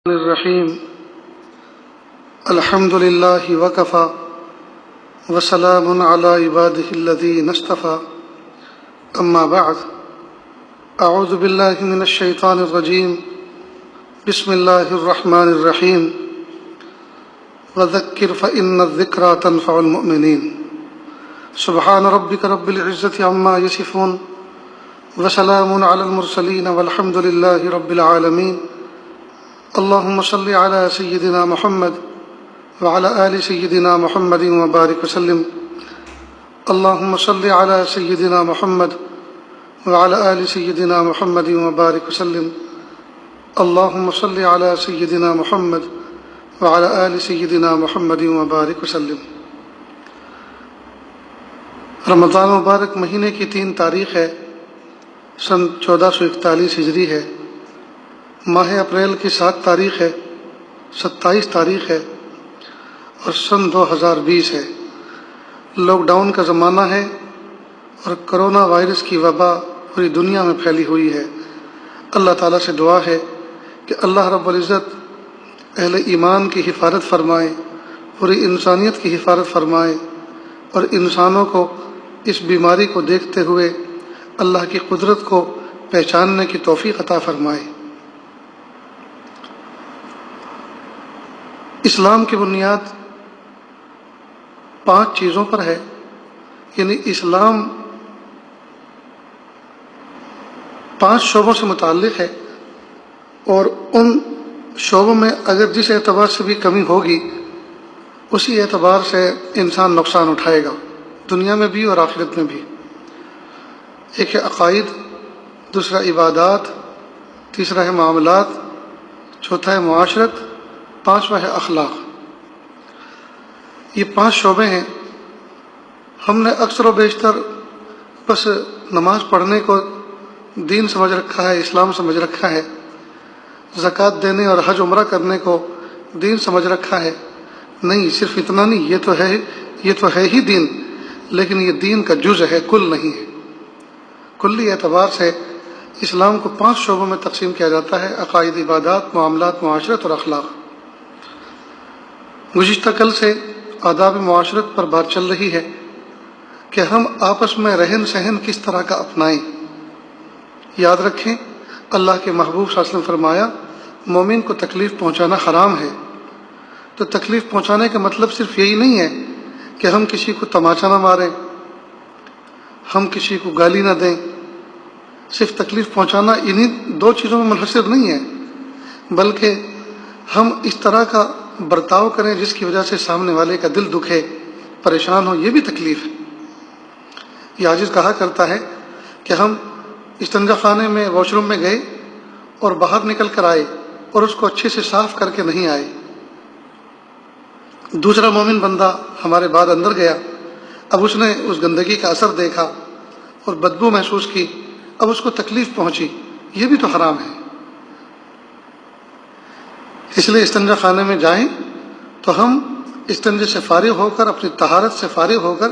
الرحیم الحمد للہ وکفی وسلام علی عبادہ الذین اصطفی اما بعد اعوذ باللہ من الشیطان الرجیم بسم اللہ الرحمن الرحیم وذکر فإن الذکرى تنفع المؤمنین سبحان ربک رب العزة عما یصفون وسلام علی المرسلین والحمد للہ رب العالمین اللهم صل على سيدنا محمد وعلى آل سيدنا محمد وبارك وسلم اللهم صل على سيدنا محمد وعلى آل سيدنا محمد وبارك وسلم اللهم صل على سيدنا محمد وعلى آل سيدنا محمد وبارك وسلم۔ رمضان مبارک مہینے کی 3 تاریخ ہے، سن 1441 ہجری ہے۔ ماہ اپریل کی 7 تاریخ ہے، 27 تاریخ ہے اور سن 2020 ہے۔ لاک ڈاؤن کا زمانہ ہے اور کرونا وائرس کی وبا پوری دنیا میں پھیلی ہوئی ہے۔ اللہ تعالیٰ سے دعا ہے کہ اللہ رب العزت اہل ایمان کی حفاظت فرمائے، پوری انسانیت کی حفاظت فرمائے اور انسانوں کو اس بیماری کو دیکھتے ہوئے اللہ کی قدرت کو پہچاننے کی توفیق عطا فرمائے۔ اسلام کی بنیاد 5 چیزوں پر ہے، یعنی اسلام 5 شعبوں سے متعلق ہے، اور ان شعبوں میں اگر جس اعتبار سے بھی کمی ہوگی اسی اعتبار سے انسان نقصان اٹھائے گا، دنیا میں بھی اور آخرت میں بھی۔ ایک ہے عقائد، دوسرا عبادات، تیسرا ہے معاملات، چوتھا ہے معاشرت، 5واں ہے اخلاق۔ یہ 5 شعبے ہیں۔ ہم نے اکثر و بیشتر بس نماز پڑھنے کو دین سمجھ رکھا ہے، اسلام سمجھ رکھا ہے، زکوٰۃ دینے اور حج عمرہ کرنے کو دین سمجھ رکھا ہے۔ نہیں، صرف اتنا نہیں، یہ تو ہے ہی دین، لیکن یہ دین کا جز ہے، کل نہیں ہے۔ کلی اعتبار سے اسلام کو 5 شعبوں میں تقسیم کیا جاتا ہے: عقائد، عبادات، معاملات، معاشرت اور اخلاق۔ گزشتہ کل سے آداب معاشرت پر بات چل رہی ہے کہ ہم آپس میں رہن سہن کس طرح کا اپنائیں۔ یاد رکھیں، اللہ کے محبوب صلی اللہ علیہ وسلم فرمایا مومن کو تکلیف پہنچانا حرام ہے۔ تو تکلیف پہنچانے کا مطلب صرف یہی نہیں ہے کہ ہم کسی کو تماچا نہ ماریں، ہم کسی کو گالی نہ دیں۔ صرف تکلیف پہنچانا انہی 2 چیزوں میں منحصر نہیں ہے، بلکہ ہم اس طرح کا برتاؤ کریں جس کی وجہ سے سامنے والے کا دل دکھے، پریشان ہو، یہ بھی تکلیف ہے۔ یہ عاجز کہا کرتا ہے کہ ہم استنجا خانے میں واش روم میں گئے اور باہر نکل کر آئے اور اس کو اچھے سے صاف کر کے نہیں آئے۔ دوسرا مومن بندہ ہمارے بعد اندر گیا، اب اس نے اس گندگی کا اثر دیکھا اور بدبو محسوس کی، اب اس کو تکلیف پہنچی، یہ بھی تو حرام ہے۔ اس لیے استنجا خانے میں جائیں تو ہم استنجے سے فارغ ہو کر، اپنی طہارت سے فارغ ہو کر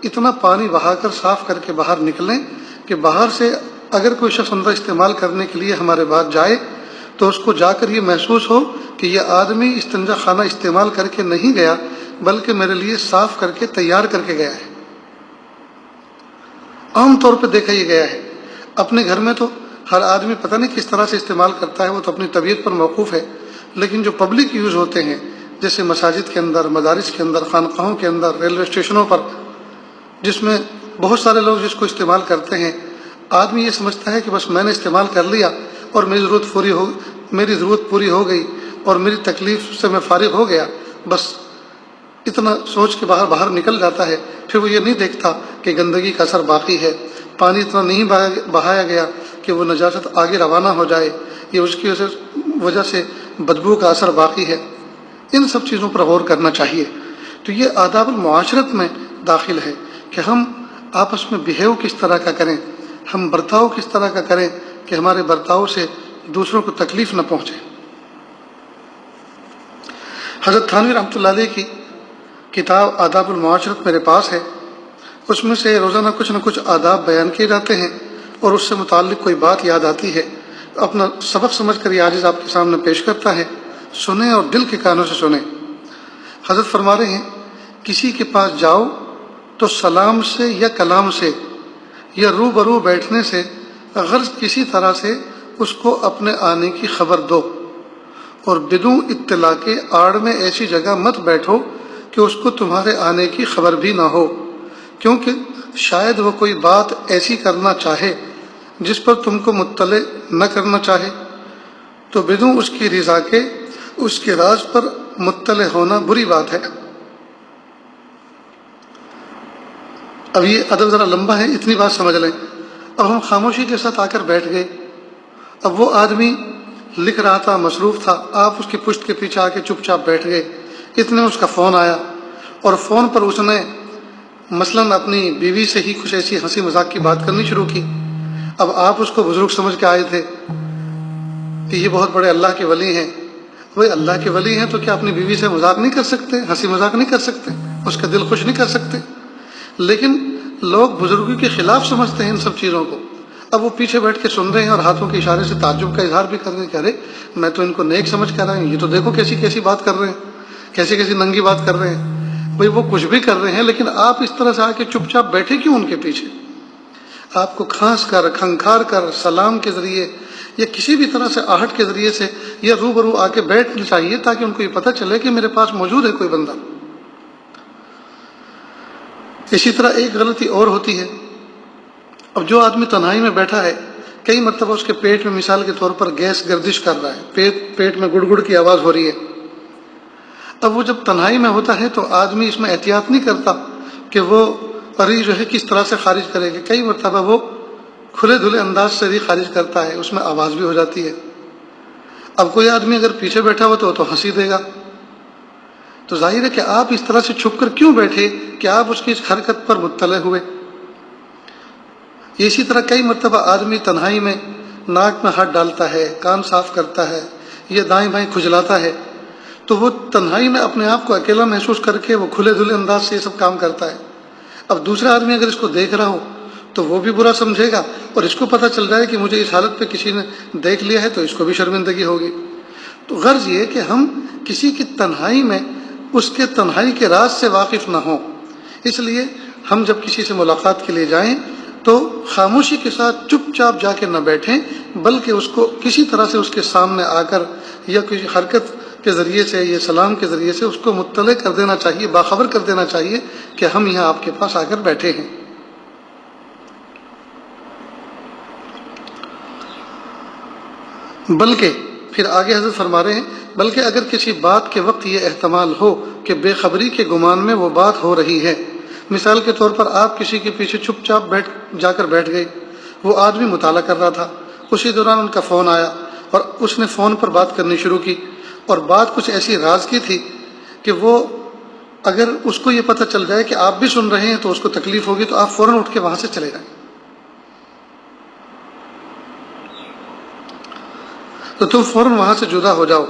اتنا پانی بہا کر صاف کر کے باہر نکلیں کہ باہر سے اگر کوئی شخص اندر استعمال کرنے کے لیے ہمارے بعد جائے تو اس کو جا کر یہ محسوس ہو کہ یہ آدمی استنجا خانہ استعمال کر کے نہیں گیا، بلکہ میرے لیے صاف کر کے تیار کر کے گیا ہے۔ عام طور پہ دیکھا یہ گیا ہے، اپنے گھر میں تو ہر آدمی پتہ نہیں کس طرح سے استعمال کرتا ہے، وہ تو اپنی طبیعت پر موقوف ہے، لیکن جو پبلک یوز ہوتے ہیں جیسے مساجد کے اندر، مدارس کے اندر، خانقاہوں کے اندر، ریلوے اسٹیشنوں پر، جس میں بہت سارے لوگ جس کو استعمال کرتے ہیں، آدمی یہ سمجھتا ہے کہ بس میں نے استعمال کر لیا اور میری ضرورت پوری ہو گئی اور میری تکلیف سے میں فارغ ہو گیا، بس اتنا سوچ کے باہر نکل جاتا ہے۔ پھر وہ یہ نہیں دیکھتا کہ گندگی کا اثر باقی ہے، پانی اتنا نہیں بہایا گیا کہ وہ نجاست آگے روانہ ہو جائے، یہ اس کی وجہ سے بدبو کا اثر باقی ہے۔ ان سب چیزوں پر غور کرنا چاہیے۔ تو یہ آداب المعاشرت میں داخل ہے کہ ہم آپس میں بیہیو کس طرح کا کریں، ہم برتاؤ کس طرح کا کریں کہ ہمارے برتاؤ سے دوسروں کو تکلیف نہ پہنچے۔ حضرت تھانوی رحمۃ اللہ علیہ کی کتاب آداب المعاشرت میرے پاس ہے، اس میں سے روزانہ کچھ نہ کچھ آداب بیان کیے جاتے ہیں اور اس سے متعلق کوئی بات یاد آتی ہے، اپنا سبق سمجھ کر یہ عاجز آپ کے سامنے پیش کرتا ہے سنیں اور دل کے کانوں سے سنیں۔ حضرت فرما رہے ہیں کسی کے پاس جاؤ تو سلام سے یا کلام سے یا روبرو بیٹھنے سے غرض کسی طرح سے اس کو اپنے آنے کی خبر دو، اور بدون اطلاع کے آڑ میں ایسی جگہ مت بیٹھو کہ اس کو تمہارے آنے کی خبر بھی نہ ہو، کیونکہ شاید وہ کوئی بات ایسی کرنا چاہے جس پر تم کو مطلع نہ کرنا چاہے، تو بدون اس کی رضا کے اس کے راز پر مطلع ہونا بری بات ہے۔ اب یہ ادب ذرا لمبا ہے، اتنی بات سمجھ لیں۔ اب ہم خاموشی کے ساتھ آ کر بیٹھ گئے، اب وہ آدمی لکھ رہا تھا، مصروف تھا، آپ اس کی پشت کے پیچھے آ کے چپ چاپ بیٹھ گئے، اتنے میں اس کا فون آیا، اور فون پر اس نے مثلاً اپنی بیوی سے ہی کچھ ایسی ہنسی مذاق کی بات کرنی شروع کی۔ اب آپ اس کو بزرگ سمجھ کے آئے تھے کہ یہ بہت بڑے اللہ کے ولی ہیں، وہ اللہ کے ولی ہیں تو کیا اپنی بیوی سے مذاق نہیں کر سکتے، ہنسی مذاق نہیں کر سکتے، اس کا دل خوش نہیں کر سکتے؟ لیکن لوگ بزرگوں کے خلاف سمجھتے ہیں ان سب چیزوں کو۔ اب وہ پیچھے بیٹھ کے سن رہے ہیں اور ہاتھوں کے اشارے سے تعجب کا اظہار بھی کر رہے ہیں کہ ارے میں تو ان کو نیک سمجھ کر رہا ہوں، یہ تو دیکھو کیسی کیسی بات کر رہے ہیں، کیسی کیسی ننگی بات کر رہے ہیں۔ بھئی وہ کچھ بھی کر رہے ہیں، لیکن آپ اس طرح سے آ کے چپ چاپ بیٹھے کیوں ان کے پیچھے؟ آپ کو کھانس کر کھنکھار کر سلام کے ذریعے یا کسی بھی طرح سے آہٹ کے ذریعے سے یا روبرو آ کے بیٹھنا چاہیے، تاکہ ان کو یہ پتہ چلے کہ میرے پاس موجود ہے کوئی بندہ۔ اسی طرح ایک غلطی اور ہوتی ہے، اب جو آدمی تنہائی میں بیٹھا ہے، کئی مرتبہ اس کے پیٹ میں مثال کے طور پر گیس گردش کر رہا ہے، پیٹ میں گڑ گڑ کی آواز ہو رہی ہے۔ اب وہ جب تنہائی میں ہوتا ہے تو آدمی اس میں احتیاط نہیں کرتا کہ وہ پری جو ہے کس طرح سے خارج کرے گا، کئی مرتبہ وہ کھلے دھلے انداز سے بھی خارج کرتا ہے، اس میں آواز بھی ہو جاتی ہے۔ اب کوئی آدمی اگر پیچھے بیٹھا ہوا تو ہنسی دے گا، تو ظاہر ہے کہ آپ اس طرح سے چھپ کر کیوں بیٹھے کہ آپ اس کی اس حرکت پر مطلع ہوئے۔ اسی طرح کئی مرتبہ آدمی تنہائی میں ناک میں ہاتھ ڈالتا ہے، کان صاف کرتا ہے یا دائیں بائیں کھجلاتا ہے، تو وہ تنہائی میں اپنے آپ کو اکیلا محسوس کر کے وہ کھلے دھلے انداز سے یہ سب کام کرتا ہے۔ اب دوسرا آدمی اگر اس کو دیکھ رہا ہو تو وہ بھی برا سمجھے گا، اور اس کو پتہ چل جائے کہ مجھے اس حالت پہ کسی نے دیکھ لیا ہے تو اس کو بھی شرمندگی ہوگی۔ تو غرض یہ کہ ہم کسی کی تنہائی میں اس کے تنہائی کے راز سے واقف نہ ہوں، اس لیے ہم جب کسی سے ملاقات کے لیے جائیں تو خاموشی کے ساتھ چپ چاپ جا کے نہ بیٹھیں، بلکہ اس کو کسی طرح سے اس کے سامنے آ کر یا کسی حرکت کے ذریعے سے یا سلام کے ذریعے سے اس کو مطلع کر دینا چاہیے، باخبر کر دینا چاہیے کہ ہم یہاں آپ کے پاس آ کر بیٹھے ہیں۔ بلکہ پھر آگے حضرت فرما رہے ہیں بلکہ اگر کسی بات کے وقت یہ احتمال ہو کہ بے خبری کے گمان میں وہ بات ہو رہی ہے، مثال کے طور پر آپ کسی کے پیچھے چپ چاپ جا کر بیٹھ گئے، وہ آدمی مطالعہ کر رہا تھا، اسی دوران ان کا فون آیا اور اس نے فون پر بات کرنی شروع کی، اور بات کچھ ایسی راز کی تھی کہ وہ اگر اس کو یہ پتہ چل جائے کہ آپ بھی سن رہے ہیں تو اس کو تکلیف ہوگی، تو آپ فوراً اٹھ کے وہاں سے چلے جائیں۔ تو تم فوراً وہاں سے جدا ہو جاؤ،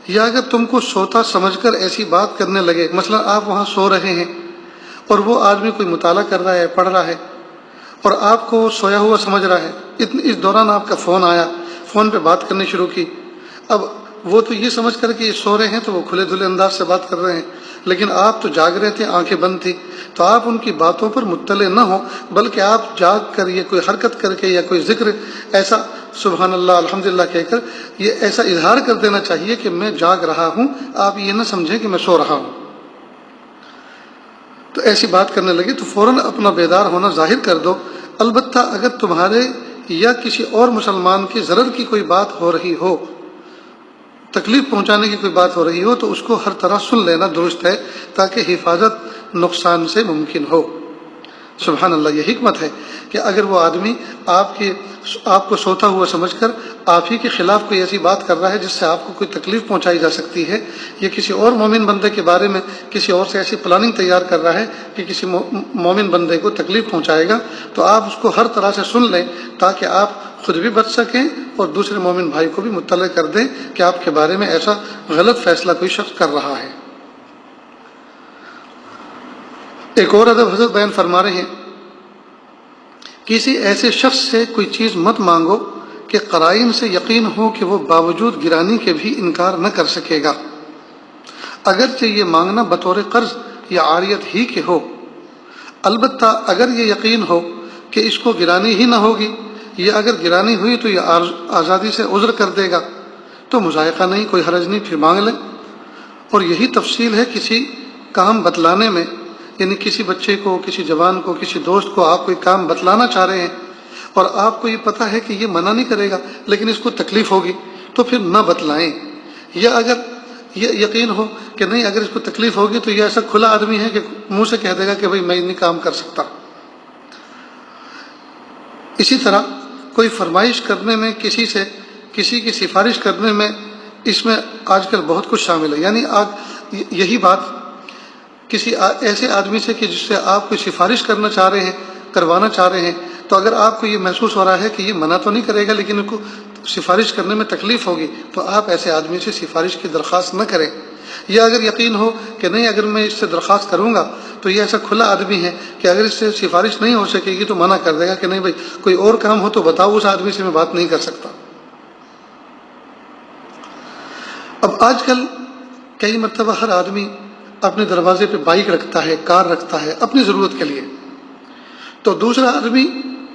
یا اگر تم کو سوتا سمجھ کر ایسی بات کرنے لگے، مثلا آپ وہاں سو رہے ہیں اور وہ آدمی کوئی مطالعہ کر رہا ہے، پڑھ رہا ہے، اور آپ کو سویا ہوا سمجھ رہا ہے، اس دوران آپ کا فون آیا، فون پہ بات کرنی شروع کی۔ اب وہ تو یہ سمجھ کر کہ یہ سو رہے ہیں تو وہ کھلے دھلے انداز سے بات کر رہے ہیں، لیکن آپ تو جاگ رہے تھے، آنکھیں بند تھی، تو آپ ان کی باتوں پر مطلع نہ ہوں، بلکہ آپ جاگ کر یا کوئی حرکت کر کے یا کوئی ذکر ایسا سبحان اللہ الحمدللہ کہہ کر یہ ایسا اظہار کر دینا چاہیے کہ میں جاگ رہا ہوں، آپ یہ نہ سمجھیں کہ میں سو رہا ہوں۔ تو ایسی بات کرنے لگے تو فوراً اپنا بیدار ہونا ظاہر کر دو، البتہ اگر تمہارے یا کسی اور مسلمان کی ضرر کی کوئی بات ہو رہی ہو، تکلیف پہنچانے کی کوئی بات ہو رہی ہو، تو اس کو ہر طرح سن لینا درست ہے، تاکہ حفاظت نقصان سے ممکن ہو۔ سبحان اللہ، یہ حکمت ہے کہ اگر وہ آدمی آپ کو سوتا ہوا سمجھ کر آپ ہی کے خلاف کوئی ایسی بات کر رہا ہے جس سے آپ کو کوئی تکلیف پہنچائی جا سکتی ہے، یا کسی اور مومن بندے کے بارے میں کسی اور سے ایسی پلاننگ تیار کر رہا ہے کہ کسی مومن بندے کو تکلیف پہنچائے گا، تو آپ اس کو ہر طرح سے سن لیں، تاکہ آپ خود بھی بچ سکیں اور دوسرے مومن بھائی کو بھی مطلع کر دیں کہ آپ کے بارے میں ایسا غلط فیصلہ کوئی شخص کر رہا ہے۔ ایک اور ادب حضرت بیان فرما رہے ہیں، کسی ایسے شخص سے کوئی چیز مت مانگو کہ قرائن سے یقین ہو کہ وہ باوجود گرانی کے بھی انکار نہ کر سکے گا، اگرچہ یہ مانگنا بطور قرض یا عاریت ہی کے ہو۔ البتہ اگر یہ یقین ہو کہ اس کو گرانی ہی نہ ہوگی، یا اگر گرانی ہوئی تو یہ آزادی سے عذر کر دے گا تو مضائقہ نہیں، کوئی حرج نہیں، پھر مانگ لیں۔ اور یہی تفصیل ہے کسی کام بتلانے میں، یعنی کسی بچے کو، کسی جوان کو، کسی دوست کو آپ کوئی کام بتلانا چاہ رہے ہیں اور آپ کو یہ پتہ ہے کہ یہ منع نہیں کرے گا لیکن اس کو تکلیف ہوگی تو پھر نہ بتلائیں۔ یا اگر یہ یقین ہو کہ نہیں، اگر اس کو تکلیف ہوگی تو یہ ایسا کھلا آدمی ہے کہ منہ سے کہہ دے گا کہ بھائی میں نہیں کام کر سکتا۔ اسی طرح کوئی فرمائش کرنے میں، کسی کی سفارش کرنے میں، اس میں آج کل بہت کچھ شامل ہے۔ یعنی یہی بات کسی ایسے آدمی سے کہ جس سے آپ کوئی سفارش کروانا چاہ رہے ہیں، تو اگر آپ کو یہ محسوس ہو رہا ہے کہ یہ منع تو نہیں کرے گا لیکن ان کو سفارش کرنے میں تکلیف ہوگی، تو آپ ایسے آدمی سے سفارش کی درخواست نہ کریں۔ یا اگر یقین ہو کہ نہیں، اگر میں اس سے درخواست کروں گا تو یہ ایسا کھلا آدمی ہے کہ اگر اس سے سفارش نہیں ہو سکے گی تو منع کر دے گا کہ نہیں بھائی کوئی اور کام ہو تو بتاؤ، اس آدمی سے میں بات نہیں کر سکتا۔ اب آج کل کئی مرتبہ ہر آدمی اپنے دروازے پہ بائک رکھتا ہے، کار رکھتا ہے اپنی ضرورت کے لیے، تو دوسرا آدمی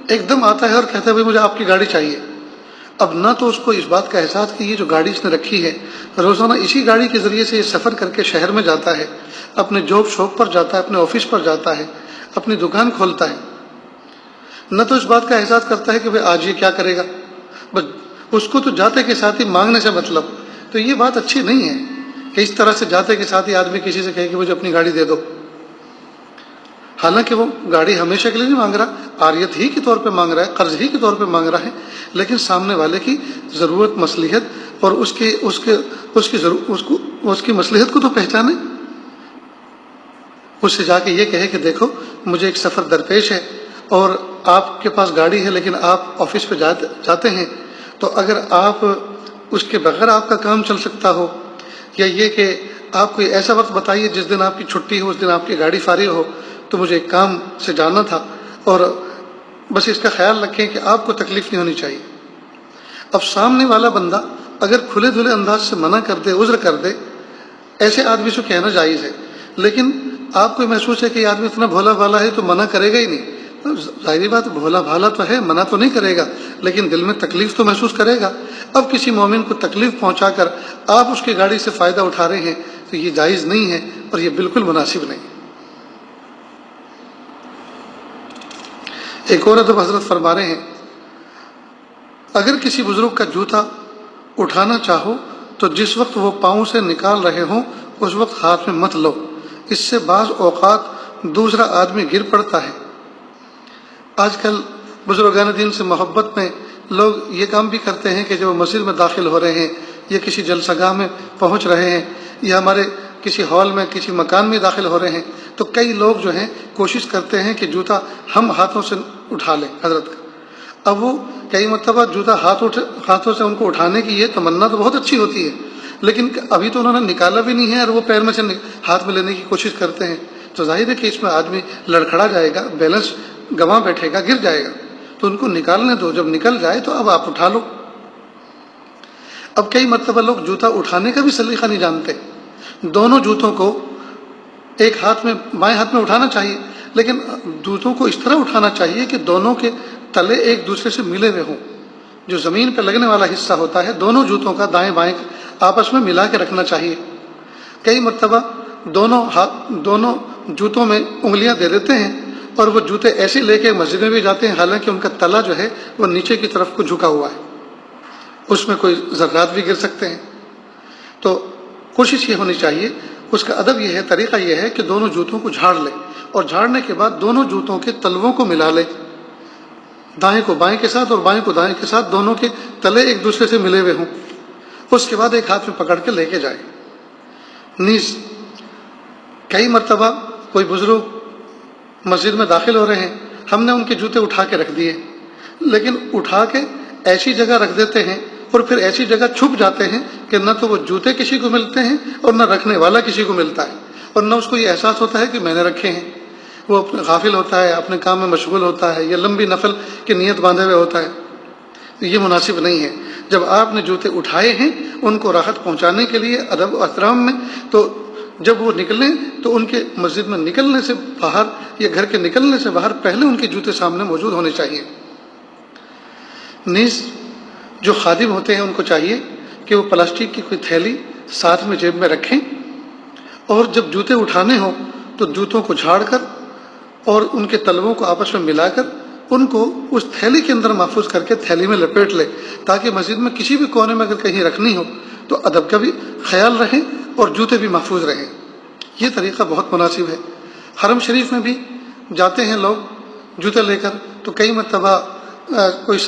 ایک دم آتا ہے اور کہتا ہے بھائی مجھے آپ کی گاڑی چاہیے۔ اب نہ تو اس کو اس بات کا احساس کہ یہ جو گاڑی اس نے رکھی ہے روزانہ اسی گاڑی کے ذریعے سے یہ سفر کر کے شہر میں جاتا ہے، اپنے جاب شاپ پر جاتا ہے، اپنے آفس پر جاتا ہے، اپنی دکان کھولتا ہے، نہ تو اس بات کا احساس کرتا ہے کہ بھائی آج یہ کیا کرے گا، بس اس کو تو جاتے کے ساتھ ہی مانگنے سے مطلب۔ تو یہ بات اچھی نہیں ہے کہ اس طرح سے جاتے کے ساتھ ہی آدمی کسی سے کہے کہ مجھے اپنی گاڑی دے دو، حالانکہ وہ گاڑی ہمیشہ کے لیے نہیں مانگ رہا، عاریت ہی کے طور پہ مانگ رہا ہے، قرض ہی کے طور پہ مانگ رہا ہے، لیکن سامنے والے کی ضرورت، مصلحت اور اس کی مصلحت کو تو پہچانے۔ اس سے جا کے یہ کہے کہ دیکھو مجھے ایک سفر درپیش ہے اور آپ کے پاس گاڑی ہے لیکن آپ آفس پہ جاتے ہیں، تو اگر آپ اس کے بغیر آپ کا کام چل سکتا ہو، یا یہ کہ آپ کوئی ایسا وقت بتائیے جس دن آپ کی چھٹی ہو، اس دن آپ کی گاڑی فارغ ہو، تو مجھے ایک کام سے جانا تھا، اور بس اس کا خیال رکھیں کہ آپ کو تکلیف نہیں ہونی چاہیے۔ اب سامنے والا بندہ اگر کھلے دھلے انداز سے منع کر دے، عذر کر دے، ایسے آدمی سے کہنا جائز ہے، لیکن آپ کو محسوس ہے کہ یہ آدمی اتنا بھولا بھالا ہے تو منع کرے گا ہی نہیں، تو ظاہری بات بھولا بھالا تو ہے، منع تو نہیں کرے گا لیکن دل میں تکلیف تو محسوس کرے گا۔ اب کسی مومن کو تکلیف پہنچا کر آپ اس کی گاڑی سے فائدہ اٹھا رہے ہیں تو یہ جائز نہیں ہے اور یہ بالکل مناسب نہیں۔ ایک اور ادب حضرت فرما رہے ہیں، اگر کسی بزرگ کا جوتا اٹھانا چاہو تو جس وقت وہ پاؤں سے نکال رہے ہوں اس وقت ہاتھ میں مت لو، اس سے بعض اوقات دوسرا آدمی گر پڑتا ہے۔ آج کل بزرگان دین سے محبت میں لوگ یہ کام بھی کرتے ہیں کہ جب وہ مسجد میں داخل ہو رہے ہیں یا کسی جلسہ گاہ میں پہنچ رہے ہیں یا ہمارے کسی ہال میں، کسی مکان میں داخل ہو رہے ہیں، تو کئی لوگ جو ہیں کوشش کرتے ہیں کہ جوتا ہم ہاتھوں سے اٹھا لیں حضرت کا۔ اب وہ کئی مرتبہ جوتا ہاتھوں سے ان کو اٹھانے کی یہ تمنا تو بہت اچھی ہوتی ہے، لیکن ابھی تو انہوں نے نکالا بھی نہیں ہے اور وہ پیر میں سے ہاتھ میں لینے کی کوشش کرتے ہیں، تو ظاہر ہے کہ اس میں آدمی لڑکھڑا جائے گا، بیلنس گنوا بیٹھے گا، گر جائے گا، تو ان کو نکالنے دو، جب نکل جائے تو اب آپ اٹھا لو۔ اب کئی مرتبہ لوگ جوتا اٹھانے کا بھی سلیقہ نہیں جانتے، دونوں جوتوں کو ایک ہاتھ میں، بائیں ہاتھ میں اٹھانا چاہیے، لیکن جوتوں کو اس طرح اٹھانا چاہیے کہ دونوں کے تلے ایک دوسرے سے ملے ہوئے ہوں، جو زمین پہ لگنے والا حصہ ہوتا ہے دونوں جوتوں کا دائیں بائیں آپس میں ملا کے رکھنا چاہیے۔ کئی مرتبہ دونوں جوتوں میں انگلیاں دے دیتے ہیں اور وہ جوتے ایسے لے کے مسجد میں بھی جاتے ہیں، حالانکہ ان کا تلا جو ہے وہ نیچے کی طرف کو جھکا ہوا ہے، اس میں کوئی ذرات بھی گر سکتے ہیں۔ تو کوشش یہ ہونی چاہیے، اس کا ادب یہ ہے، طریقہ یہ ہے کہ دونوں جوتوں کو جھاڑ لے اور جھاڑنے کے بعد دونوں جوتوں کے تلووں کو ملا لے، دائیں کو بائیں کے ساتھ اور بائیں کو دائیں کے ساتھ، دونوں کے تلے ایک دوسرے سے ملے ہوئے ہوں، اس کے بعد ایک ہاتھ میں پکڑ کے لے کے جائے۔ نیز کئی مرتبہ کوئی بزرگ مسجد میں داخل ہو رہے ہیں، ہم نے ان کے جوتے اٹھا کے رکھ دیے، لیکن اٹھا کے ایسی جگہ رکھ دیتے ہیں اور پھر ایسی جگہ چھپ جاتے ہیں کہ نہ تو وہ جوتے کسی کو ملتے ہیں اور نہ رکھنے والا کسی کو ملتا ہے، اور نہ اس کو یہ احساس ہوتا ہے کہ میں نے رکھے ہیں۔ وہ غافل ہوتا ہے، اپنے کام میں مشغول ہوتا ہے یا لمبی نفل کی نیت باندھے ہوئے ہوتا ہے۔ یہ مناسب نہیں ہے۔ جب آپ نے جوتے اٹھائے ہیں ان کو راحت پہنچانے کے لیے ادب و احترام میں، تو جب وہ نکلیں تو ان کے مسجد میں نکلنے سے باہر یا گھر کے نکلنے سے باہر پہلے ان کے جوتے سامنے موجود ہونے چاہیے۔ نیز جو خادم ہوتے ہیں ان کو چاہیے کہ وہ پلاسٹک کی کوئی تھیلی ساتھ میں جیب میں رکھیں، اور جب جوتے اٹھانے ہوں تو جوتوں کو جھاڑ کر اور ان کے تلووں کو آپس میں ملا کر ان کو اس تھیلی کے اندر محفوظ کر کے تھیلی میں لپیٹ لے، تاکہ مسجد میں کسی بھی کونے میں اگر کہیں رکھنی ہو تو ادب کا بھی خیال رہے اور جوتے بھی محفوظ رہیں۔ یہ طریقہ بہت مناسب ہے۔ حرم شریف میں بھی جاتے ہیں لوگ جوتے لے کر، تو کئی مرتبہ کوئی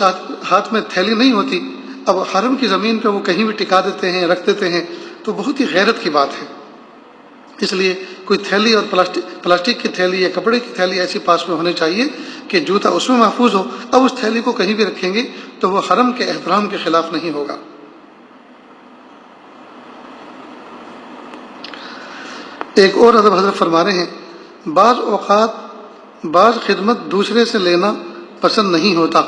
ہاتھ میں تھیلی نہیں ہوتی، اب حرم کی زمین پہ وہ کہیں بھی ٹکا دیتے ہیں، رکھ دیتے ہیں، تو بہت ہی غیرت کی بات ہے۔ اس لیے کوئی تھیلی اور پلاسٹک کی تھیلی یا کپڑے کی تھیلی ایسی پاس میں ہونی چاہیے کہ جوتا اس میں محفوظ ہو۔ اب اس تھیلی کو کہیں بھی رکھیں گے تو وہ حرم کے احترام کے خلاف نہیں ہوگا۔ ایک اور ادب حضرت فرما رہے ہیں، بعض اوقات بعض خدمت دوسرے سے لینا پسند نہیں ہوتا،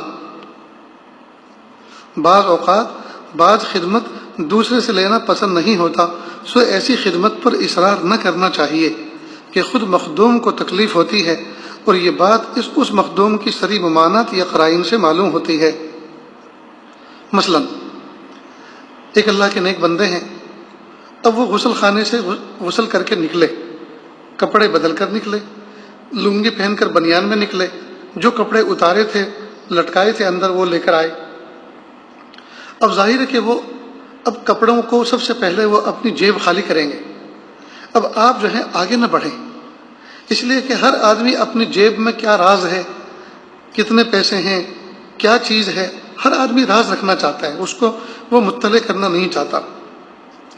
بعض اوقات بعض خدمت دوسرے سے لینا پسند نہیں ہوتا، سو ایسی خدمت پر اصرار نہ کرنا چاہیے کہ خود مخدوم کو تکلیف ہوتی ہے، اور یہ بات اس مخدوم کی صریح ممانعت یا قرائن سے معلوم ہوتی ہے۔ مثلا ایک اللہ کے نیک بندے ہیں، اب وہ غسل خانے سے غسل کر کے نکلے، کپڑے بدل کر نکلے، لنگی پہن کر بنیان میں نکلے، جو کپڑے اتارے تھے لٹکائے تھے اندر وہ لے کر آئے۔ اب ظاہر ہے کہ وہ اب کپڑوں کو سب سے پہلے وہ اپنی جیب خالی کریں گے۔ اب آپ جو ہے آگے نہ بڑھیں، اس لیے کہ ہر آدمی اپنی جیب میں کیا راز ہے، کتنے پیسے ہیں، کیا چیز ہے، ہر آدمی راز رکھنا چاہتا ہے، اس کو وہ مطلع کرنا نہیں چاہتا۔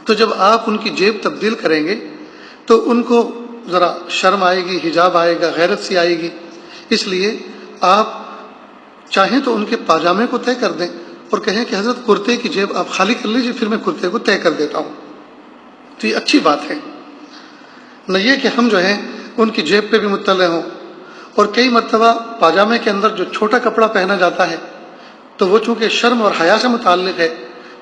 تو جب آپ ان کی جیب تبدیل کریں گے تو ان کو ذرا شرم آئے گی، حجاب آئے گا، غیرت سی آئے گی۔ اس لیے آپ چاہیں تو ان کے پاجامے کو طے کر دیں اور کہیں کہ حضرت کرتے کی جیب آپ خالی کر لیجیے، پھر میں کرتے کو طے کر دیتا ہوں، تو یہ اچھی بات ہے۔ نہ یہ کہ ہم جو ہے ان کی جیب پہ بھی مطلع ہوں۔ اور کئی مرتبہ پاجامے کے اندر جو چھوٹا کپڑا پہنا جاتا ہے تو وہ چونکہ شرم اور حیا سے متعلق ہے،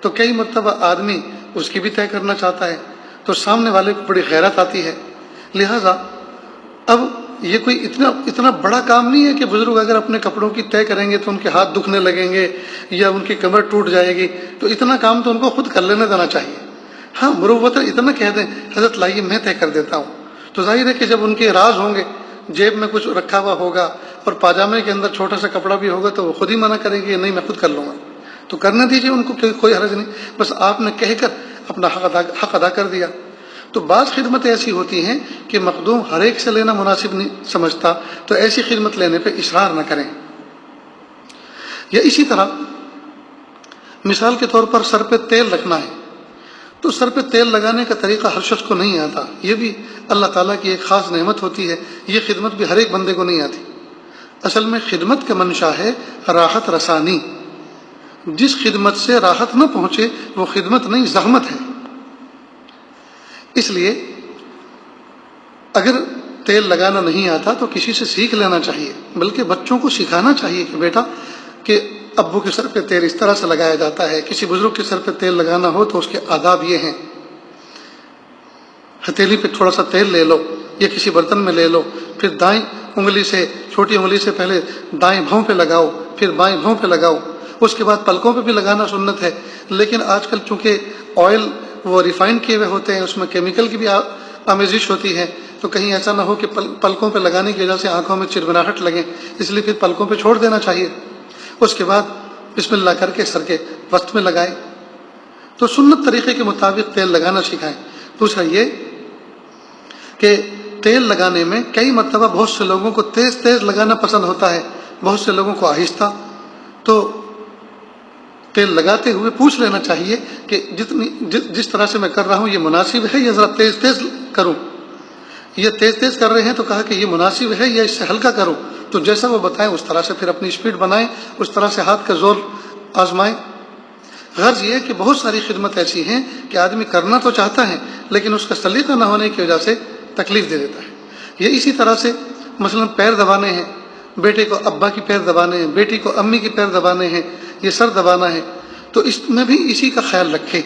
تو کئی مرتبہ آدمی اس کی بھی طے کرنا چاہتا ہے، تو سامنے والے کو بڑی غیرت آتی ہے۔ لہٰذا اب یہ کوئی اتنا بڑا کام نہیں ہے کہ بزرگ اگر اپنے کپڑوں کی طے کریں گے تو ان کے ہاتھ دکھنے لگیں گے یا ان کی کمر ٹوٹ جائے گی، تو اتنا کام تو ان کو خود کر لینے دینا چاہیے۔ ہاں مروتاً اتنا کہہ دیں حضرت لائیے میں طے کر دیتا ہوں، تو ظاہر ہے کہ جب ان کے راز ہوں گے، جیب میں کچھ رکھا ہوا ہوگا اور پاجامے کے اندر چھوٹا سا کپڑا بھی ہوگا تو وہ خود ہی منع کریں گے نہیں میں خود کر لوں گا، تو کرنے دیجیے ان کو، کوئی حرج نہیں، بس آپ نے کہہ کر اپنا حق ادا کر دیا۔ تو بعض خدمتیں ایسی ہوتی ہیں کہ مخدوم ہر ایک سے لینا مناسب نہیں سمجھتا، تو ایسی خدمت لینے پہ اصرار نہ کریں۔ یا اسی طرح مثال کے طور پر سر پہ تیل رکھنا ہے، تو سر پہ تیل لگانے کا طریقہ ہر شخص کو نہیں آتا، یہ بھی اللہ تعالیٰ کی ایک خاص نعمت ہوتی ہے، یہ خدمت بھی ہر ایک بندے کو نہیں آتی۔ اصل میں خدمت کا منشا ہے راحت رسانی، جس خدمت سے راحت نہ پہنچے وہ خدمت نہیں زحمت ہے۔ اس لیے اگر تیل لگانا نہیں آتا تو کسی سے سیکھ لینا چاہیے، بلکہ بچوں کو سکھانا چاہیے کہ بیٹا کہ ابو کے سر پہ تیل اس طرح سے لگایا جاتا ہے، کسی بزرگ کے سر پہ تیل لگانا ہو تو اس کے آداب یہ ہیں، ہتھیلی پہ تھوڑا سا تیل لے لو یا کسی برتن میں لے لو، پھر دائیں انگلی سے چھوٹی انگلی سے پہلے دائیں بھاؤں پہ لگاؤ، پھر بائیں بھاؤں پہ لگاؤ، اس کے بعد پلکوں پہ بھی لگانا سنت ہے۔ لیکن آج کل چونکہ آئل وہ ریفائن کیے ہوئے ہوتے ہیں، اس میں کیمیکل کی بھی آمیزش ہوتی ہے، تو کہیں ایسا نہ ہو کہ پلکوں پہ لگانے کی وجہ سے آنکھوں میں چربراہٹ لگے، اس لیے پھر پلکوں پہ چھوڑ دینا چاہیے۔ اس کے بعد بسم اللہ کر کے سر کے وسط میں لگائیں، تو سنت طریقے کے مطابق تیل لگانا سکھائیں۔ دوسرا یہ کہ تیل لگانے میں کئی مرتبہ بہت سے لوگوں کو تیز تیز لگانا پسند ہوتا ہے، بہت سے لوگوں کو آہستہ، تو تیل لگاتے ہوئے پوچھ لینا چاہیے کہ جس طرح سے میں کر رہا ہوں یہ مناسب ہے یا ذرا تیز تیز کروں، یہ تیز تیز کر رہے ہیں تو کہا کہ یہ مناسب ہے یا اس سے ہلکا کروں، تو جیسا وہ بتائیں اس طرح سے پھر اپنی اسپیڈ بنائیں، اس طرح سے ہاتھ کا زور آزمائیں۔ غرض یہ کہ بہت ساری خدمت ایسی ہیں کہ آدمی کرنا تو چاہتا ہے لیکن اس کا سلیقہ نہ ہونے کی وجہ سے تکلیف دے دیتا ہے۔ یہ اسی طرح سے مثلا پیر دبانے ہیں، بیٹے کو ابا کی پیر دبانے ہیں، بیٹی کو امی کی پیر دبانے ہیں، یہ سر دبانا ہے، تو اس میں بھی اسی کا خیال رکھیں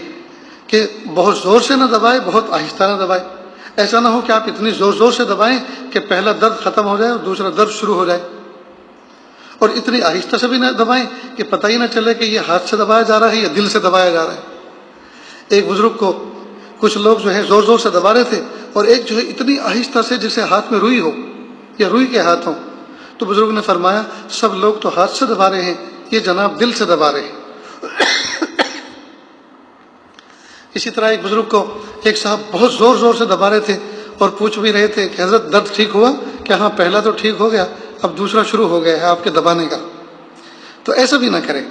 کہ بہت زور سے نہ دبائے، بہت آہستہ نہ دبائے. ایسا نہ ہو کہ آپ اتنی زور زور سے دبائیں کہ پہلا درد ختم ہو جائے اور دوسرا درد شروع ہو جائے، اور اتنی آہستہ سے بھی نہ دبائیں کہ پتہ ہی نہ چلے کہ یہ ہاتھ سے دبایا جا رہا ہے یا دل سے دبایا جا رہا ہے. ایک بزرگ کو کچھ لوگ جو ہے زور زور سے دبا رہے تھے، اور ایک جو ہے اتنی آہستہ سے جسے ہاتھ میں روئی ہو یا روئی کے ہاتھ ہوں، تو بزرگ نے فرمایا سب لوگ تو ہاتھ سے دبا رہے ہیں، یہ جناب دل سے دبا رہے ہیں. اسی طرح ایک بزرگ کو ایک صاحب بہت زور زور سے دبا رہے تھے اور پوچھ بھی رہے تھے کہ حضرت درد ٹھیک ہوا؟ کہ ہاں پہلا تو ٹھیک ہو گیا، اب دوسرا شروع ہو گیا ہے آپ کے دبانے کا. تو ایسا بھی نہ کریں.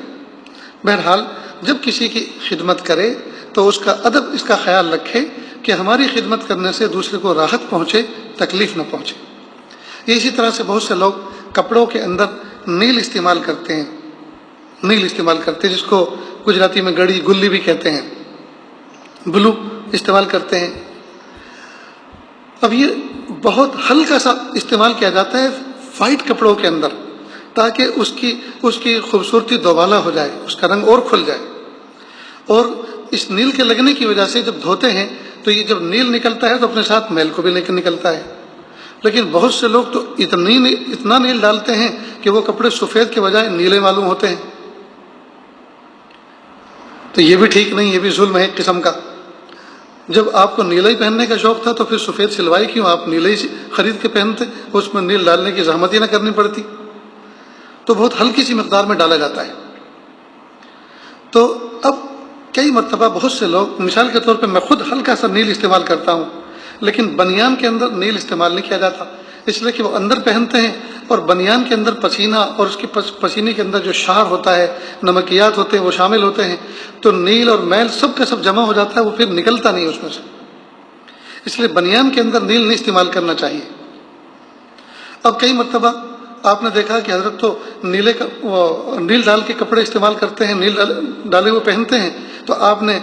بہرحال جب کسی کی خدمت کرے تو اس کا ادب، اس کا خیال رکھے کہ ہماری خدمت کرنے سے دوسرے کو راحت پہنچے، تکلیف نہ پہنچے. اسی طرح سے بہت سے لوگ کپڑوں کے اندر نیل استعمال کرتے ہیں، نیل استعمال کرتے ہیں جس کو گجراتی میں گڑی گلی بھی کہتے ہیں، بلو استعمال کرتے ہیں. اب یہ بہت ہلکا سا استعمال کیا جاتا ہے وائٹ کپڑوں کے اندر، تاکہ اس کی خوبصورتی دوبالا ہو جائے، اس کا رنگ اور کھل جائے. اور اس نیل کے لگنے کی وجہ سے جب دھوتے ہیں تو یہ جب نیل نکلتا ہے تو اپنے ساتھ میل کو بھی نکلتا ہے. لیکن بہت سے لوگ تو اتنا نیل ڈالتے ہیں کہ وہ کپڑے سفید کے بجائے نیلے معلوم ہوتے ہیں. تو یہ بھی ٹھیک نہیں، یہ بھی ظلم ہے ایک قسم کا. جب آپ کو نیلا ہی پہننے کا شوق تھا تو پھر سفید سلوائی کیوں؟ آپ نیلا ہی خرید کے پہنتے، اس میں نیل ڈالنے کی زحمت ہی نہ کرنی پڑتی. تو بہت ہلکی سی مقدار میں ڈالا جاتا ہے. تو اب کئی مرتبہ بہت سے لوگ، مثال کے طور پہ میں خود ہلکا سا نیل استعمال کرتا ہوں، لیکن بنیان کے اندر نیل استعمال نہیں کیا جاتا، اس لیے کہ وہ اندر پہنتے ہیں اور بنیان کے اندر پسینہ اور اس کے پسینے کے اندر جو شعر ہوتا ہے، نمکیات ہوتے ہیں، وہ شامل ہوتے ہیں. تو نیل اور میل سب کا سب جمع ہو جاتا ہے، وہ پھر نکلتا نہیں اس میں سے. اس لیے بنیان کے اندر نیل نہیں استعمال کرنا چاہیے. اب کئی مرتبہ آپ نے دیکھا کہ حضرت تو نیل ڈال کے کپڑے استعمال کرتے ہیں، نیل ڈالے ہوئے پہنتے ہیں. تو آپ نے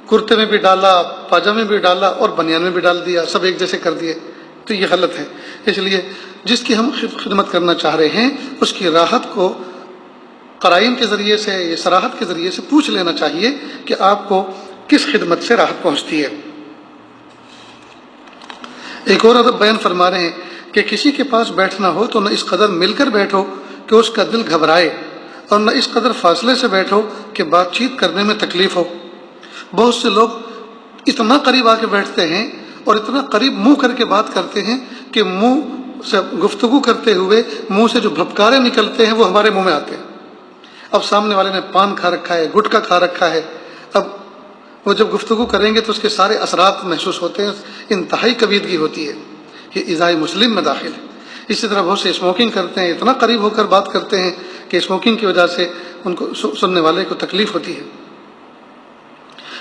کرتے میں بھی ڈالا، پاجامے میں بھی ڈالا اور بنیان میں بھی ڈال دیا، سب ایک جیسے کر دیے. تو یہ غلط ہے. اس لیے جس کی ہم خدمت کرنا چاہ رہے ہیں اس کی راحت کو قرائن کے ذریعے سے، یہ صراحت کے ذریعے سے پوچھ لینا چاہیے کہ آپ کو کس خدمت سے راحت پہنچتی ہے. ایک اور ادب بیان فرما رہے ہیں کہ کسی کے پاس بیٹھنا ہو تو نہ اس قدر مل کر بیٹھو کہ اس کا دل گھبرائے، اور نہ اس قدر فاصلے سے بیٹھو کہ بات چیت کرنے میں تکلیف ہو. بہت سے لوگ اتنا قریب آ کے بیٹھتے ہیں اور اتنا قریب منہ کر کے بات کرتے ہیں کہ منہ سے گفتگو کرتے ہوئے منہ سے جو بھپکارے نکلتے ہیں وہ ہمارے منہ میں آتے ہیں. اب سامنے والے نے پان کھا رکھا ہے، گٹکا کھا رکھا ہے، اب وہ جب گفتگو کریں گے تو اس کے سارے اثرات محسوس ہوتے ہیں، انتہائی کبیدگی ہوتی ہے. یہ ایذائے مسلم میں داخل ہے. اسی طرح بہت سے اسموکنگ کرتے ہیں، اتنا قریب ہو کر بات کرتے ہیں کہ اسموکنگ کی وجہ سے ان کو سننے والے کو تکلیف ہوتی ہے.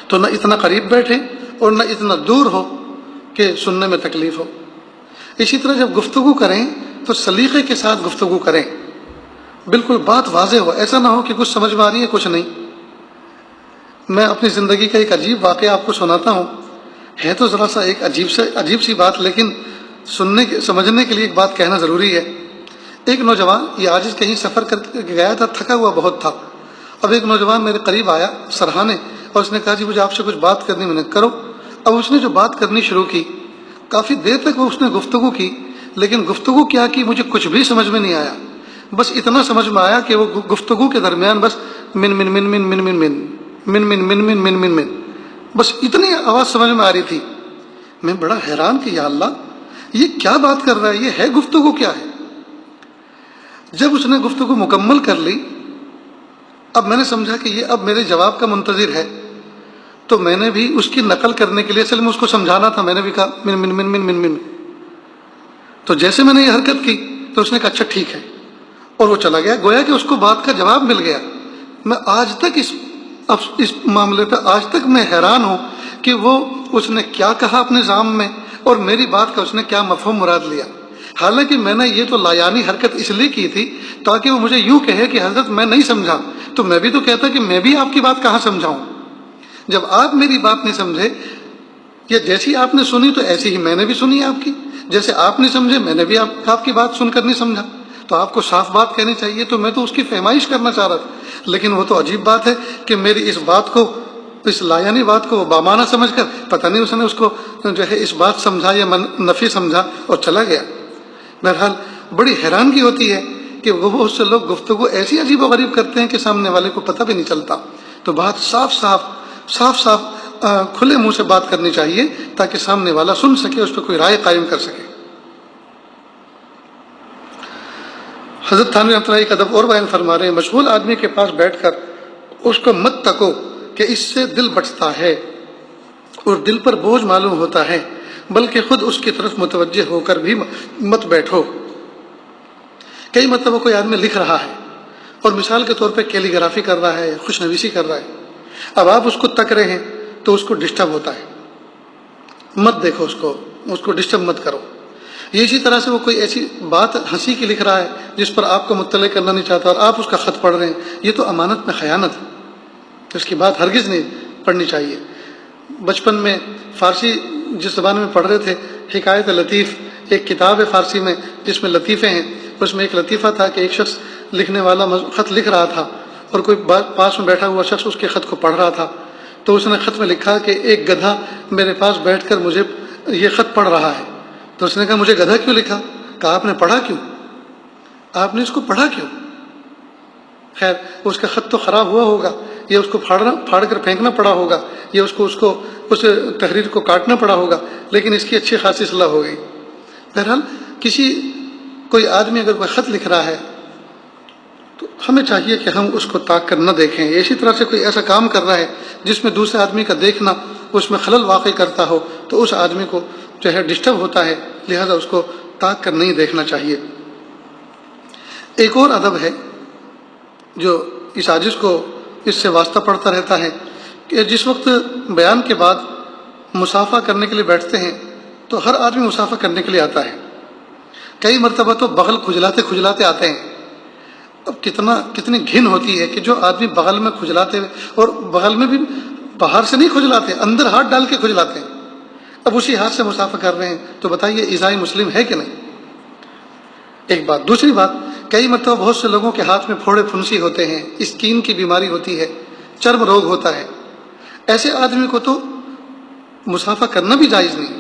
تو نہ اتنا قریب بیٹھیں اور نہ اتنا دور ہو کہ سننے میں تکلیف ہو. اسی طرح جب گفتگو کریں تو سلیقے کے ساتھ گفتگو کریں، بالکل بات واضح ہو، ایسا نہ ہو کہ کچھ سمجھ میں آ رہی ہے کچھ نہیں. میں اپنی زندگی کا ایک عجیب واقعہ آپ کو سناتا ہوں. ہے تو ذرا سا ایک عجیب سی بات، لیکن سمجھنے کے لیے ایک بات کہنا ضروری ہے. ایک نوجوان، یہ آج کہیں سفر کر کے گیا تھا، تھکا ہوا بہت تھا. اب ایک نوجوان میرے قریب آیا سرہانے، اور اس نے کہا جی مجھے آپ سے کچھ بات کرنی. میں نے کرو. اب اس نے جو بات کرنی شروع کی، کافی دیر تک اس نے گفتگو کی، لیکن گفتگو کیا کی مجھے کچھ بھی سمجھ میں نہیں آیا. بس اتنا سمجھ میں آیا کہ وہ گفتگو کے درمیان بس من من من من من من من من من من من من من من بس اتنی آواز سمجھ میں آ رہی تھی. میں بڑا حیران کہ یا اللہ یہ کیا بات کر رہا ہے، یہ ہے گفتگو کیا ہے. جب اس نے گفتگو مکمل کر لی، اب میں نے سمجھا کہ یہ اب میرے جواب کا منتظر ہے. تو میں نے بھی اس کی نقل کرنے کے لیے، اصل میں اس کو سمجھانا تھا، میں نے بھی کہا من من من من من من. تو جیسے میں نے یہ حرکت کی تو اس نے کہا اچھا ٹھیک ہے، اور وہ چلا گیا. گویا کہ اس کو بات کا جواب مل گیا. میں آج تک اس معاملے پہ آج تک میں حیران ہوں کہ اس نے کیا کہا اپنے ذام میں، اور میری بات کا اس نے کیا مفہوم مراد لیا. حالانکہ میں نے یہ تو لایانی حرکت اس لیے کی تھی تاکہ وہ مجھے یوں کہے کہ حضرت میں نہیں سمجھا. تو میں بھی تو کہتا کہ میں بھی آپ کی بات کہاں سمجھاؤں. جب آپ میری بات نہیں سمجھے، یا جیسی آپ نے سنی تو ایسی ہی میں نے بھی سنی آپ کی، جیسے آپ نہیں سمجھے میں نے بھی آپ کی بات سن کر نہیں سمجھا. تو آپ کو صاف بات کہنی چاہیے، تو میں تو اس کی فہمائش کرنا چاہ رہا تھا، لیکن وہ تو عجیب بات ہے کہ میری اس بات کو، اس لایانی بات کو بامانہ سمجھ کر پتہ نہیں اس نے اس کو جو ہے اس بات سمجھا یا نفی سمجھا اور چلا گیا۔ بہرحال بڑی حیرانگی ہوتی ہے کہ وہ بہت سے لوگ گفتگو ایسی عجیب و غریب کرتے ہیں کہ سامنے والے کو پتہ بھی نہیں چلتا۔ تو بات صاف صاف کھلے منہ سے بات کرنی چاہیے تاکہ سامنے والا سن سکے، اس پہ کوئی رائے قائم کر سکے۔ حضرت تھانوی رحمۃ اللہ ایک ادب اور بیان فرما رہے ہیں، مشغول آدمی کے پاس بیٹھ کر اس کو مت تکو کہ اس سے دل بچتا ہے اور دل پر بوجھ معلوم ہوتا ہے، بلکہ خود اس کی طرف متوجہ ہو کر بھی مت بیٹھو۔ کئی مرتبہ کوئی آدمی لکھ رہا ہے اور مثال کے طور پہ کیلی گرافی کر رہا ہے، خوش نویسی کر رہا ہے، اب آپ اس کو تک رہے ہیں تو اس کو ڈسٹرب ہوتا ہے، مت دیکھو اس کو ڈسٹرب مت کرو۔ اسی طرح سے وہ کوئی ایسی بات ہنسی کی لکھ رہا ہے جس پر آپ کو مطلع کرنا نہیں چاہتا اور آپ اس کا خط پڑھ رہے ہیں، یہ تو امانت میں خیانت ہے، اس کی بات ہرگز نہیں پڑھنی چاہیے۔ بچپن میں فارسی جس زبان میں پڑھ رہے تھے، حکایت لطیف ایک کتاب ہے فارسی میں جس میں لطیفے ہیں، اس میں ایک لطیفہ تھا کہ ایک شخص لکھنے والا خط لکھ رہا تھا اور کوئی پاس میں بیٹھا ہوا شخص اس کے خط کو پڑھ رہا تھا، تو اس نے خط میں لکھا کہ ایک گدھا میرے پاس بیٹھ کر مجھے یہ خط پڑھ رہا ہے۔ تو اس نے کہا مجھے گدھا کیوں لکھا؟ کہا آپ نے پڑھا کیوں؟ آپ نے اس کو پڑھا کیوں؟ خیر اس کا خط تو خراب ہوا ہوگا، یا اس کو پھاڑ کر پھینکنا پڑا ہوگا، یا اس تحریر کو کاٹنا پڑا ہوگا، لیکن اس کی اچھی خاصی صلاح ہو گئی۔ بہرحال کوئی آدمی اگر کوئی خط لکھ رہا ہے تو ہمیں چاہیے کہ ہم اس کو تاک کر نہ دیکھیں۔ اسی طرح سے کوئی ایسا کام کر رہا ہے جس میں دوسرے آدمی کا دیکھنا اس میں خلل واقع کرتا ہو تو اس آدمی کو جو ہے ڈسٹرب ہوتا ہے، لہذا اس کو تاک کر نہیں دیکھنا چاہیے۔ ایک اور ادب ہے جو اس عاجز کو اس سے واسطہ پڑتا رہتا ہے کہ جس وقت بیان کے بعد مصافحہ کرنے کے لیے بیٹھتے ہیں تو ہر آدمی مصافحہ کرنے کے لیے آتا ہے، کئی مرتبہ تو بغل کھجلاتے آتے ہیں۔ اب کتنی گھن ہوتی ہے کہ جو آدمی بغل میں کھجلاتے، اور بغل میں بھی باہر سے نہیں کھجلاتے، اندر ہاتھ ڈال کے کھجلاتے ہیں، اب اسی ہاتھ سے مصافحہ کر رہے ہیں، تو بتائیے ایذاء مسلم ہے کہ نہیں؟ ایک بات۔ دوسری بات، کئی مرتبہ بہت سے لوگوں کے ہاتھ میں پھوڑے پھنسی ہوتے ہیں، اسکین کی بیماری ہوتی ہے، چرم روگ ہوتا ہے، ایسے آدمی کو تو مصافحہ کرنا بھی جائز نہیں،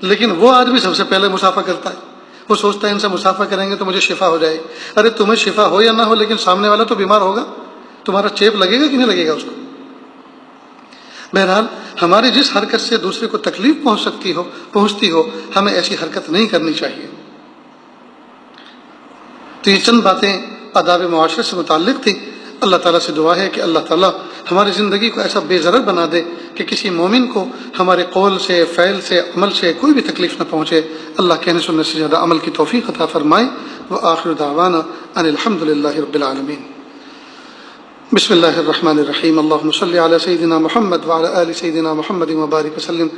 لیکن وہ آدمی سب سے پہلے مصافحہ کرتا ہے، وہ سوچتا ہے ان سے مصافحہ کریں گے تو مجھے شفا ہو جائے۔ ارے تمہیں شفا ہو یا نہ ہو لیکن سامنے والا تو بیمار ہوگا، تمہارا چیپ لگے گا کہ نہیں لگے گا اس کو؟ بہرحال ہماری جس حرکت سے دوسرے کو تکلیف پہنچتی ہو ہمیں ایسی حرکت نہیں کرنی چاہیے۔ تو یہ چند باتیں آداب معاشرے سے متعلق تھی۔ اللہ تعالیٰ سے دعا ہے کہ اللہ تعالیٰ ہماری زندگی کو ایسا بے ضرر بنا دے کہ کسی مومن کو ہمارے قول سے، فعل سے، عمل سے کوئی بھی تکلیف نہ پہنچے۔ اللہ کہنے سننے سے زیادہ عمل کی توفیق عطا فرمائے۔ وآخر دعوانا ان الحمد للہ رب العالمین۔ بسم اللہ الرحمن الرحیم۔ اللہم صلی علی سیدنا محمد وعلی آل سیدنا محمد وبارک وسلم۔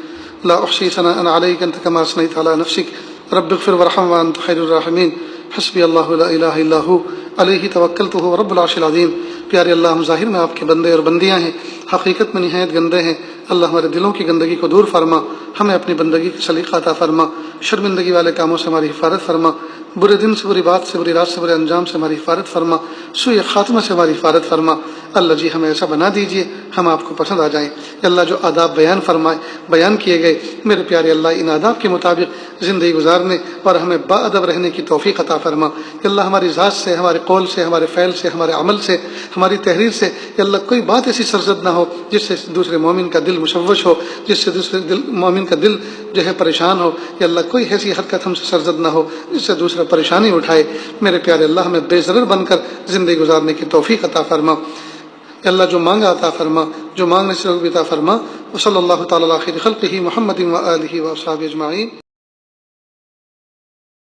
لا احصی ثناء علیک انت کما اثنیت علی نفسک رب اغفر وارحم وانت خیر الراحمین۔ حسبی اللہ لا الہ الا ہو علیہ توکلت وهو رب العرش العظیم۔ پیارے اللہ، ہم ظاہر میں آپ کے بندے اور بندیاں ہیں، حقیقت میں نہایت گندے ہیں۔ اللہ ہمارے دلوں کی گندگی کو دور فرما، ہمیں اپنی بندگی کا سلیقہ عطا فرما، شرمندگی والے کاموں سے ہماری حفاظت فرما، برے دن سے، بری بات سے، بری رات سے، برے انجام سے ہماری حفاظت فرما، سوء خاتمہ سے ہماری حفاظت فرما۔ اللہ جی ہمیں ایسا بنا دیجئے ہم آپ کو پسند آ جائیں۔ اللہ جو آداب بیان کیے گئے میرے پیارے اللہ، ان آداب کے مطابق زندگی گزارنے اور ہمیں با ادب رہنے کی توفیق عطا فرما۔ اللہ ہماری ذات سے، ہمارے قول سے، ہمارے فعل سے، ہمارے عمل سے، ہماری تحریر سے اللہ کوئی بات ایسی سرزد نہ ہو جس سے دوسرے مومن کا دل مشوش ہو، جس سے دوسرے مومن کا دل جو ہے پریشان ہو۔ یا اللہ کوئی ایسی حرکت ہم سے سرزد نہ ہو جس سے دوسرا پریشانی اٹھائے۔ میرے پیارے اللہ ہمیں بے ضرر بن کر زندگی گزارنے کی توفیق عطا فرما۔ اللہ جو مانگا عطا فرما، جو مانگنے سے عطا فرما۔ وصلی اللہ تعالی علی خیر خلقہ محمد و آلہ و اصحابہ اجمعین۔